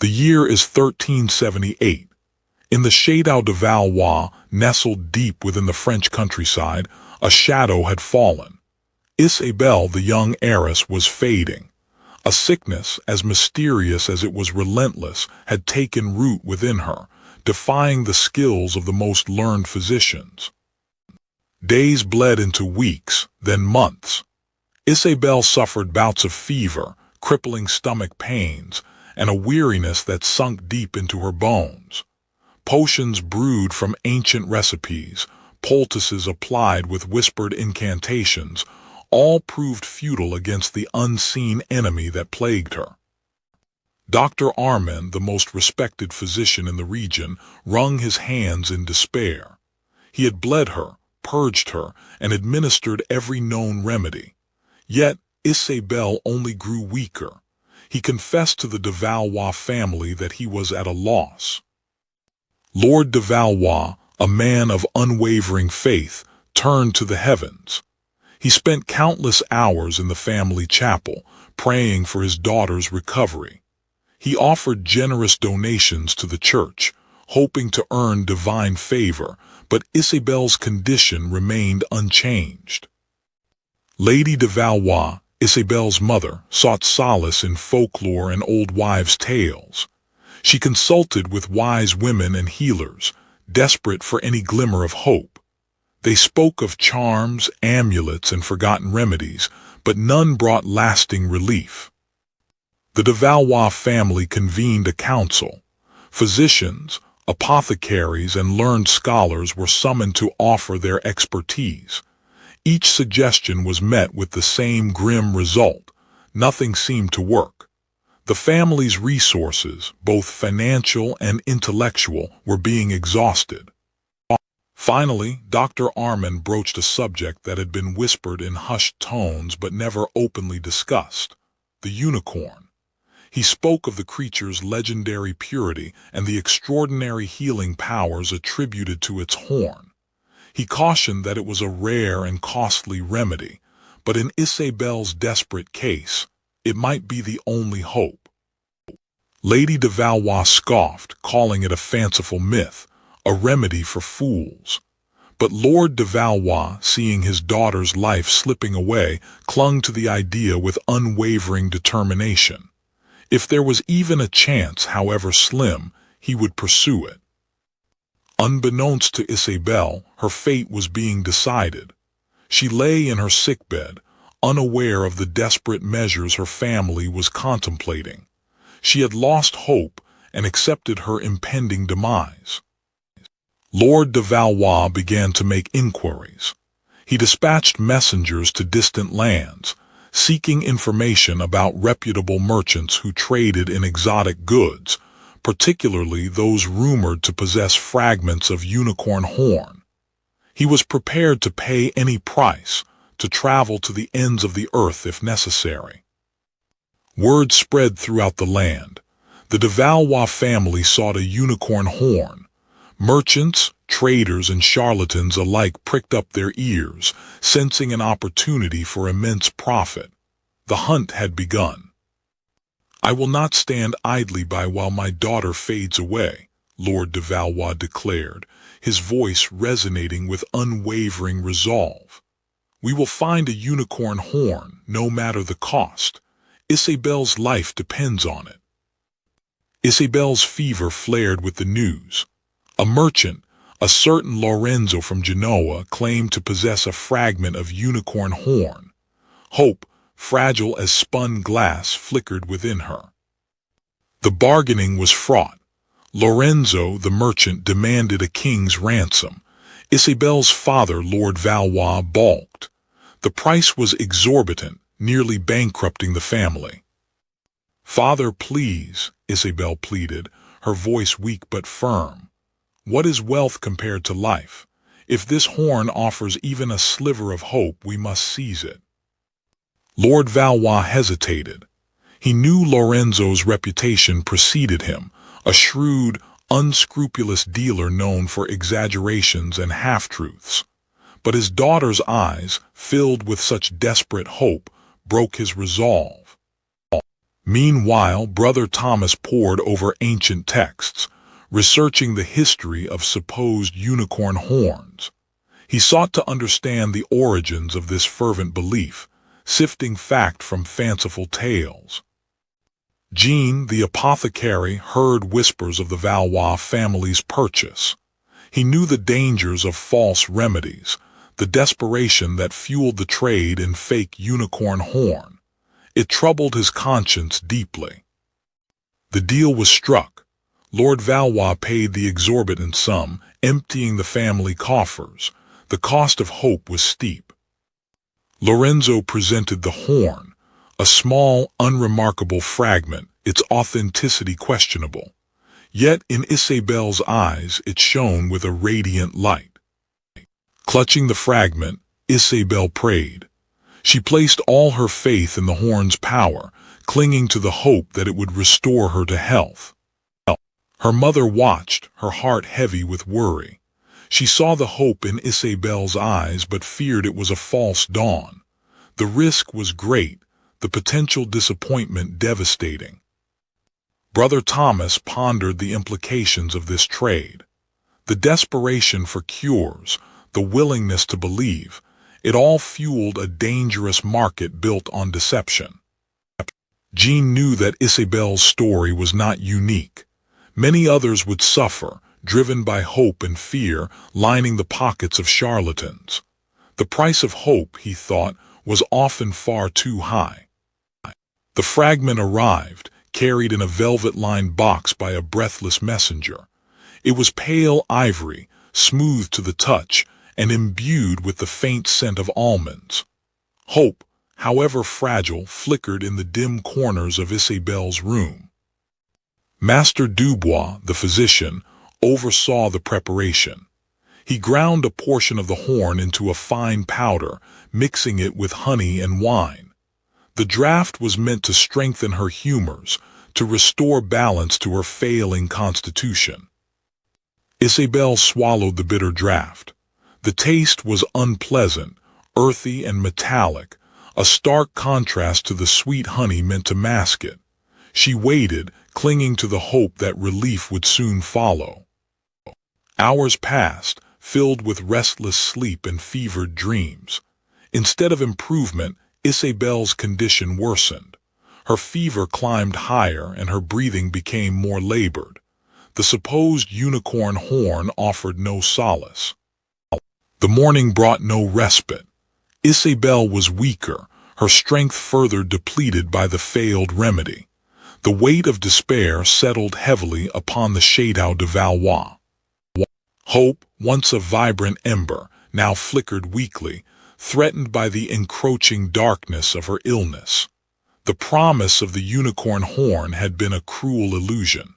The year is 1378. In the Château de Valois, nestled deep within the French countryside, a shadow had fallen. Isabelle, the young heiress, was fading. A sickness, as mysterious as it was relentless, had taken root within her, defying the skills of the most learned physicians. Days bled into weeks, then months. Isabelle suffered bouts of fever, crippling stomach pains, and a weariness that sunk deep into her bones. Potions brewed from ancient recipes, poultices applied with whispered incantations, all proved futile against the unseen enemy that plagued her. Dr. Armand, the most respected physician in the region, wrung his hands in despair. He had bled her, purged her, and administered every known remedy. Yet Isabelle only grew weaker. He confessed to the de Valois family that he was at a loss. Lord de Valois, a man of unwavering faith, turned to the heavens. He spent countless hours in the family chapel, praying for his daughter's recovery. He offered generous donations to the church, hoping to earn divine favor, but Isabelle's condition remained unchanged. Lady de Valois, Isabelle's mother, sought solace in folklore and old wives' tales. She consulted with wise women and healers, desperate for any glimmer of hope. They spoke of charms, amulets, and forgotten remedies, but none brought lasting relief. The de Valois family convened a council. Physicians, apothecaries, and learned scholars were summoned to offer their expertise. Each suggestion was met with the same grim result. Nothing seemed to work. The family's resources, both financial and intellectual, were being exhausted. Finally, Dr. Armand broached a subject that had been whispered in hushed tones but never openly discussed: the unicorn. He spoke of the creature's legendary purity and the extraordinary healing powers attributed to its horn. He cautioned that it was a rare and costly remedy, but in Isabelle's desperate case, it might be the only hope. Lady de Valois scoffed, calling it a fanciful myth, a remedy for fools. But Lord de Valois, seeing his daughter's life slipping away, clung to the idea with unwavering determination. If there was even a chance, however slim, he would pursue it. Unbeknownst to Isabelle, her fate was being decided. She lay in her sickbed, unaware of the desperate measures her family was contemplating. She had lost hope and accepted her impending demise. Lord de Valois began to make inquiries. He dispatched messengers to distant lands, seeking information about reputable merchants who traded in exotic goods, particularly those rumored to possess fragments of unicorn horn. He was prepared to pay any price, to travel to the ends of the earth if necessary. Word spread throughout the land. The de Valois family sought a unicorn horn. Merchants, traders, and charlatans alike pricked up their ears, sensing an opportunity for immense profit. The hunt had begun. "I will not stand idly by while my daughter fades away," Lord de Valois declared, his voice resonating with unwavering resolve. "We will find a unicorn horn, no matter the cost. Isabelle's life depends on it." Isabelle's fever flared with the news. A merchant, a certain Lorenzo from Genoa, claimed to possess a fragment of unicorn horn. Hope, fragile as spun glass, flickered within her. The bargaining was fraught. Lorenzo, the merchant, demanded a king's ransom. Isabelle's father, Lord Valois, balked. The price was exorbitant, nearly bankrupting the family. "Father, please," Isabelle pleaded, her voice weak but firm. "What is wealth compared to life? If this horn offers even a sliver of hope, we must seize it." Lord Valois hesitated. He knew Lorenzo's reputation preceded him, a shrewd, unscrupulous dealer known for exaggerations and half-truths. But his daughter's eyes, filled with such desperate hope, broke his resolve. Meanwhile, Brother Thomas pored over ancient texts, researching the history of supposed unicorn horns. He sought to understand the origins of this fervent belief, sifting fact from fanciful tales. Jean, the apothecary, heard whispers of the Valois family's purchase. He knew the dangers of false remedies, the desperation that fueled the trade in fake unicorn horn. It troubled his conscience deeply. The deal was struck. Lord Valois paid the exorbitant sum, emptying the family coffers. The cost of hope was steep. Lorenzo presented the horn, a small, unremarkable fragment, its authenticity questionable. Yet in Isabel's eyes it shone with a radiant light. Clutching the fragment, Isabel prayed. She placed all her faith in the horn's power, clinging to the hope that it would restore her to health. Her mother watched, her heart heavy with worry. She saw the hope in Isabel's eyes but feared it was a false dawn. The risk was great, the potential disappointment devastating. Brother Thomas pondered the implications of this trade. The desperation for cures, the willingness to believe, it all fueled a dangerous market built on deception. Jean knew that Isabel's story was not unique. Many others would suffer, driven by hope and fear, lining the pockets of charlatans. The price of hope, he thought, was often far too high. The fragment arrived, carried in a velvet-lined box by a breathless messenger. It was pale ivory, smooth to the touch, and imbued with the faint scent of almonds. Hope, however fragile, flickered in the dim corners of Isabel's room. Master Dubois, the physician, oversaw the preparation. He ground a portion of the horn into a fine powder, mixing it with honey and wine. The draught was meant to strengthen her humors, to restore balance to her failing constitution. Isabel swallowed the bitter draught. The taste was unpleasant, earthy and metallic, a stark contrast to the sweet honey meant to mask it. She waited, clinging to the hope that relief would soon follow. Hours passed, filled with restless sleep and fevered dreams. Instead of improvement, Isabel's condition worsened. Her fever climbed higher and her breathing became more labored. The supposed unicorn horn offered no solace. The morning brought no respite. Isabel was weaker, her strength further depleted by the failed remedy. The weight of despair settled heavily upon the Château de Valois. Hope, once a vibrant ember, now flickered weakly, threatened by the encroaching darkness of her illness. The promise of the unicorn horn had been a cruel illusion.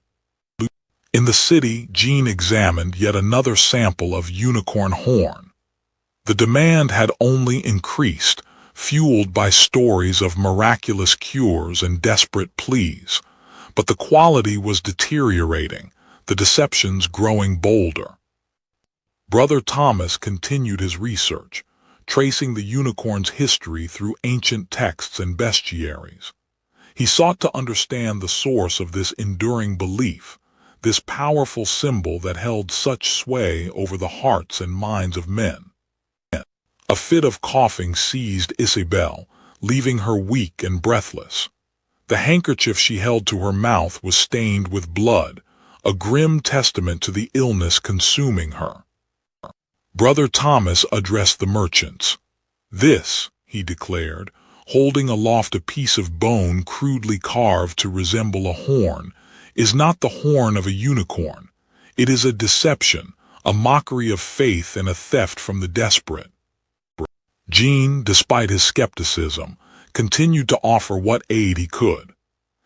In the city, Jean examined yet another sample of unicorn horn. The demand had only increased, fueled by stories of miraculous cures and desperate pleas. But the quality was deteriorating, the deceptions growing bolder. Brother Thomas continued his research, tracing the unicorn's history through ancient texts and bestiaries. He sought to understand the source of this enduring belief, this powerful symbol that held such sway over the hearts and minds of men. A fit of coughing seized Isabel, leaving her weak and breathless. The handkerchief she held to her mouth was stained with blood, a grim testament to the illness consuming her. Brother Thomas addressed the merchants. "This," he declared, holding aloft a piece of bone crudely carved to resemble a horn, "is not the horn of a unicorn. It is a deception, a mockery of faith and a theft from the desperate." Jean, despite his skepticism, continued to offer what aid he could.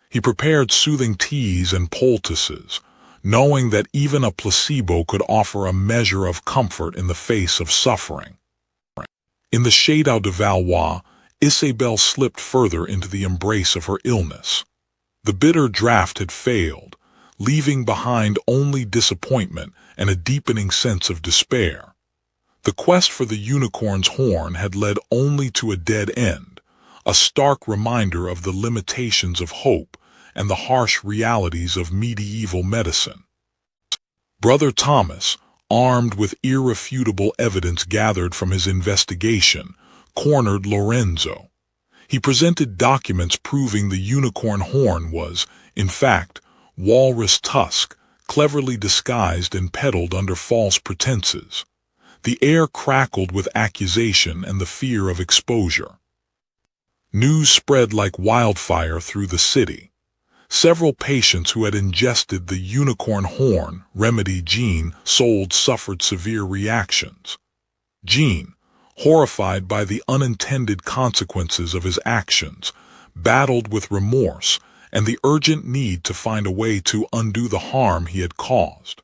He prepared soothing teas and poultices, knowing that even a placebo could offer a measure of comfort in the face of suffering. In the Château de Valois, Isabel slipped further into the embrace of her illness. The bitter draught had failed, leaving behind only disappointment and a deepening sense of despair. The quest for the unicorn's horn had led only to a dead end, a stark reminder of the limitations of hope and the harsh realities of medieval medicine. Brother Thomas, armed with irrefutable evidence gathered from his investigation, cornered Lorenzo. He presented documents proving the unicorn horn was, in fact, walrus tusk, cleverly disguised and peddled under false pretenses. The air crackled with accusation and the fear of exposure. News spread like wildfire through the city. Several patients who had ingested the unicorn horn remedy Jean sold suffered severe reactions. Jean, horrified by the unintended consequences of his actions, battled with remorse and the urgent need to find a way to undo the harm he had caused.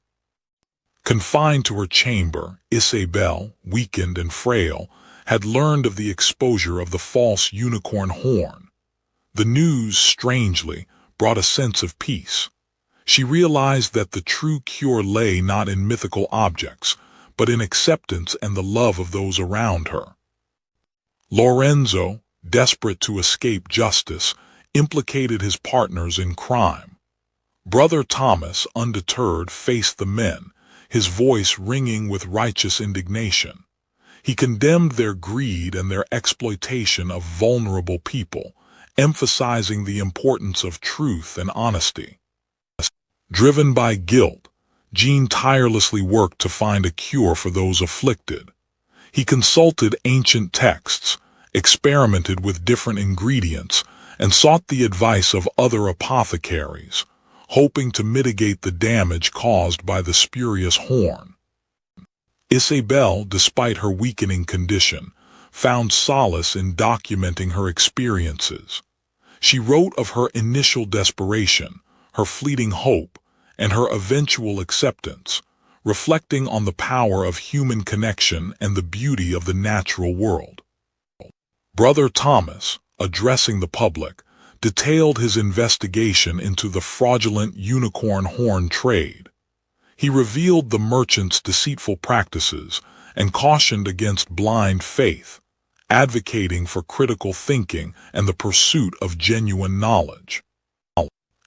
Confined to her chamber, Isabel, weakened and frail, had learned of the exposure of the false unicorn horn. The news, strangely, brought a sense of peace. She realized that the true cure lay not in mythical objects, but in acceptance and the love of those around her. Lorenzo, desperate to escape justice, implicated his partners in crime. Brother Thomas, undeterred, faced the men, his voice ringing with righteous indignation. He condemned their greed and their exploitation of vulnerable people, emphasizing the importance of truth and honesty. Driven by guilt, Jean tirelessly worked to find a cure for those afflicted. He consulted ancient texts, experimented with different ingredients, and sought the advice of other apothecaries, hoping to mitigate the damage caused by the spurious horn. Isabel, despite her weakening condition, found solace in documenting her experiences. She wrote of her initial desperation, her fleeting hope, and her eventual acceptance, reflecting on the power of human connection and the beauty of the natural world. Brother Thomas, addressing the public, detailed his investigation into the fraudulent unicorn horn trade. He revealed the merchants' deceitful practices and cautioned against blind faith, advocating for critical thinking and the pursuit of genuine knowledge.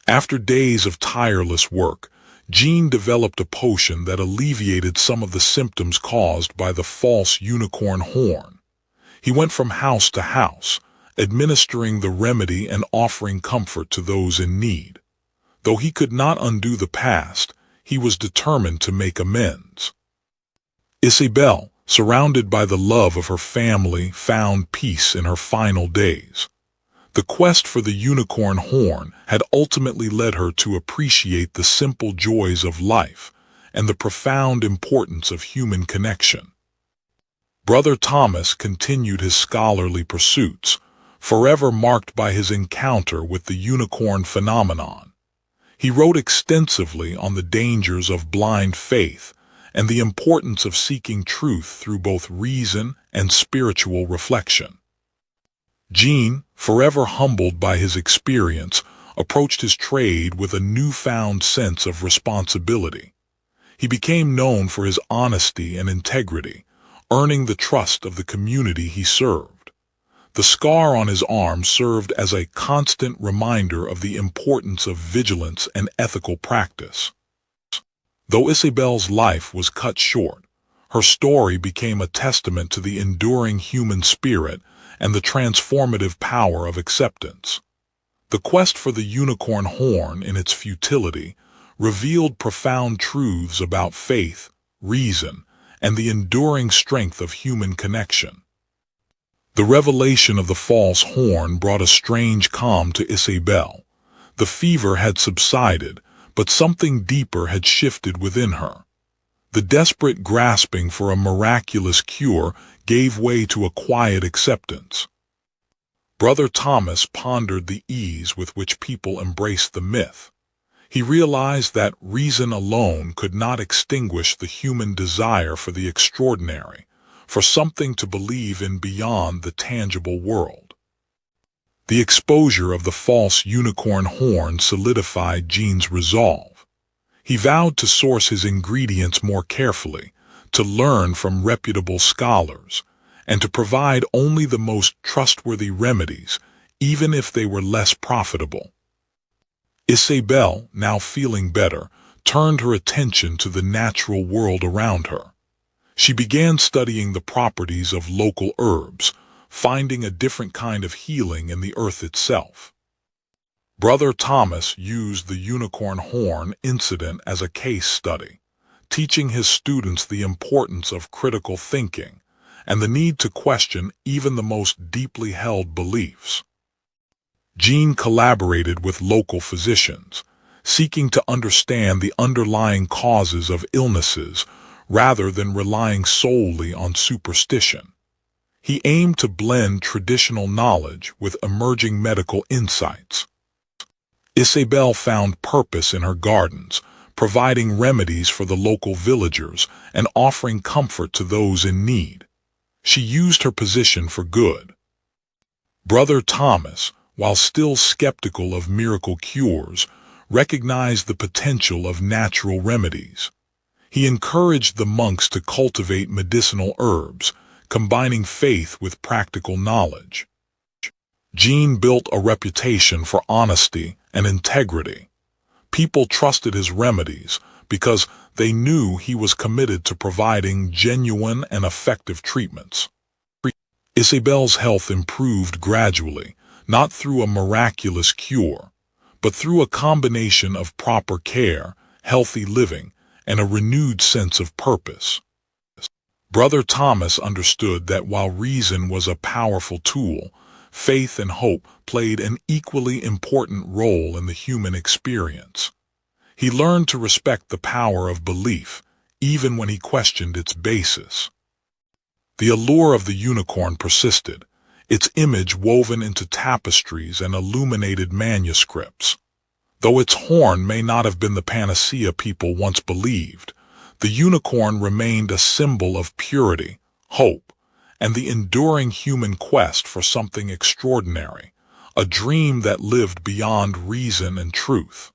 After days of tireless work, Jean developed a potion that alleviated some of the symptoms caused by the false unicorn horn. He went from house to house, administering the remedy and offering comfort to those in need. Though he could not undo the past, he was determined to make amends. Isabel, surrounded by the love of her family, found peace in her final days. The quest for the unicorn horn had ultimately led her to appreciate the simple joys of life and the profound importance of human connection. Brother Thomas continued his scholarly pursuits, forever marked by his encounter with the unicorn phenomenon. He wrote extensively on the dangers of blind faith and the importance of seeking truth through both reason and spiritual reflection. Jean, forever humbled by his experience, approached his trade with a newfound sense of responsibility. He became known for his honesty and integrity, earning the trust of the community he served. The scar on his arm served as a constant reminder of the importance of vigilance and ethical practice. Though Isabel's life was cut short, her story became a testament to the enduring human spirit and the transformative power of acceptance. The quest for the unicorn horn, in its futility, revealed profound truths about faith, reason, and the enduring strength of human connection. The revelation of the false horn brought a strange calm to Isabel. The fever had subsided, but something deeper had shifted within her. The desperate grasping for a miraculous cure gave way to a quiet acceptance. Brother Thomas pondered the ease with which people embraced the myth. He realized that reason alone could not extinguish the human desire for the extraordinary, for something to believe in beyond the tangible world. The exposure of the false unicorn horn solidified Jean's resolve. He vowed to source his ingredients more carefully, to learn from reputable scholars, and to provide only the most trustworthy remedies, even if they were less profitable. Isabel, now feeling better, turned her attention to the natural world around her. She began studying the properties of local herbs, finding a different kind of healing in the earth itself. Brother Thomas used the unicorn horn incident as a case study, teaching his students the importance of critical thinking and the need to question even the most deeply held beliefs. Jean collaborated with local physicians, seeking to understand the underlying causes of illnesses rather than relying solely on superstition. He aimed to blend traditional knowledge with emerging medical insights. Isabel found purpose in her gardens, providing remedies for the local villagers and offering comfort to those in need. She used her position for good. Brother Thomas, while still skeptical of miracle cures, recognized the potential of natural remedies. He encouraged the monks to cultivate medicinal herbs, combining faith with practical knowledge. Jean built a reputation for honesty and integrity. People trusted his remedies because they knew he was committed to providing genuine and effective treatments. Isabel's health improved gradually, not through a miraculous cure, but through a combination of proper care, healthy living, and a renewed sense of purpose. Brother Thomas understood that while reason was a powerful tool, faith and hope played an equally important role in the human experience. He learned to respect the power of belief, even when he questioned its basis. The allure of the unicorn persisted, its image woven into tapestries and illuminated manuscripts. Though its horn may not have been the panacea people once believed, the unicorn remained a symbol of purity, hope, and the enduring human quest for something extraordinary, a dream that lived beyond reason and truth.